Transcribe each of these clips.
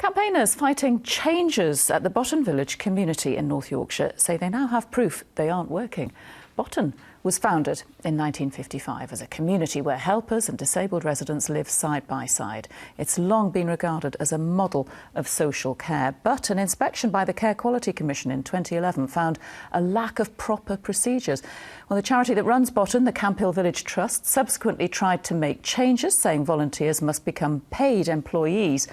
Campaigners fighting changes at the Botton village community in North Yorkshire say they now have proof they aren't working. Botton was founded in 1955 as a community where helpers and disabled residents live side by side. It's long been regarded as a model of social care, but an inspection by the Care Quality Commission in 2011 found a lack of proper procedures. Well, the charity that runs Botton, the Camphill Village Trust, subsequently tried to make changes, saying volunteers must become paid employees.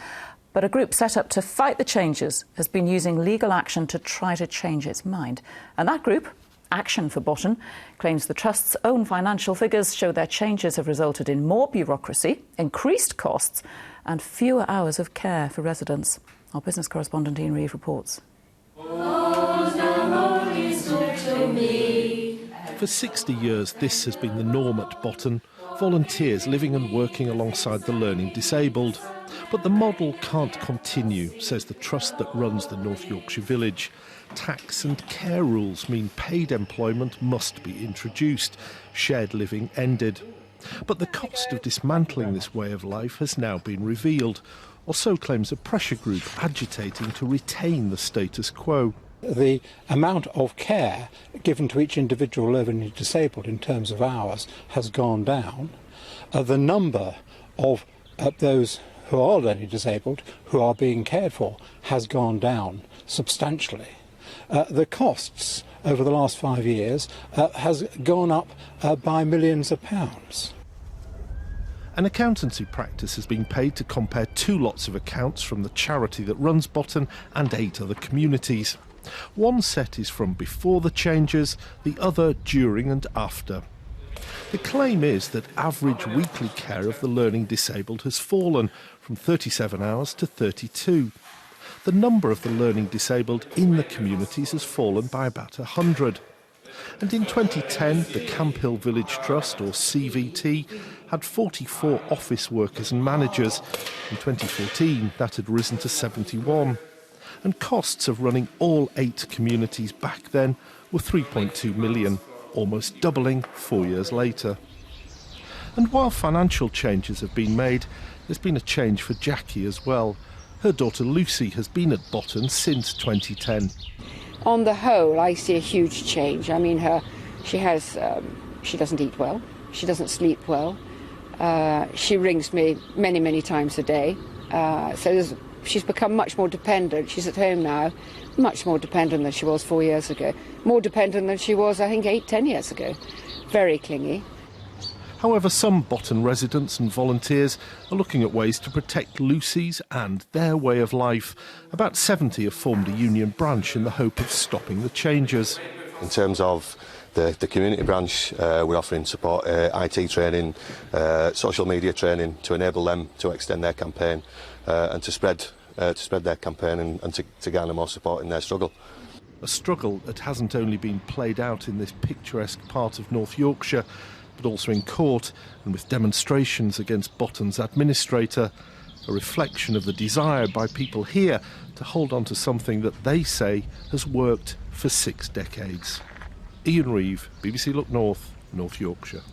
But a group set up to fight the changes has been using legal action to try to change its mind. And that group, Action for Botton, claims the Trust's own financial figures show their changes have resulted in more bureaucracy, increased costs and fewer hours of care for residents. Our business correspondent Ian Reeve reports. For 60 years, this has been the norm at Botton, volunteers living and working alongside the learning disabled. But the model can't continue, says the trust that runs the North Yorkshire village. Tax and care rules mean paid employment must be introduced. Shared living ended. But the cost of dismantling this way of life has now been revealed, or so claims a pressure group agitating to retain the status quo. The amount of care given to each individual living disabled in terms of hours has gone down. The number of those who are learning disabled who are being cared for has gone down substantially. The costs over the last 5 years has gone up by millions of pounds. An accountancy practice has been paid to compare 2 lots of accounts from the charity that runs Botton and 8 other communities. One set is from before the changes, the other during and after. The claim is that average weekly care of the learning disabled has fallen from 37 hours to 32. The number of the learning disabled in the communities has fallen by about 100. And in 2010, the Camphill Village Trust, or CVT, had 44 office workers and managers. In 2014, that had risen to 71. And costs of running all 8 communities back then were 3.2 million, almost doubling 4 years later. And while financial changes have been made, there's been a change for Jackie as well. Her daughter Lucy has been at Botton since 2010. On the whole, I see a huge change. I mean, she doesn't eat well, she doesn't sleep well. She rings me many, many times a day. She's become much more dependent. She's at home now, much more dependent than she was 4 years ago. More dependent than she was, I think, 8-10 years ago. Very clingy. However, some Botton residents and volunteers are looking at ways to protect Lucy's and their way of life. About 70 have formed a union branch in the hope of stopping the changes. In terms of the community branch, we're offering support, IT training, social media training to enable them to extend their campaign and to spread their campaign and to garner more support in their struggle. A struggle that hasn't only been played out in this picturesque part of North Yorkshire, but also in court and with demonstrations against Botton's administrator, a reflection of the desire by people here to hold on to something that they say has worked for 6 decades. Ian Reeve, BBC Look North, North Yorkshire.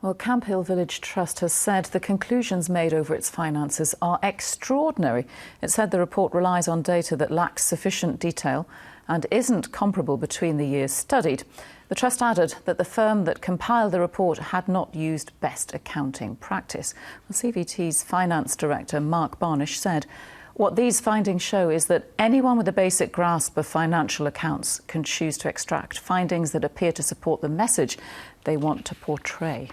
Well, Camphill Village Trust has said the conclusions made over its finances are extraordinary. It said the report relies on data that lacks sufficient detail and isn't comparable between the years studied. The Trust added that the firm that compiled the report had not used best accounting practice. Well, CVT's Finance Director, Mark Barnish, said, "What these findings show is that anyone with a basic grasp of financial accounts can choose to extract findings that appear to support the message they want to portray."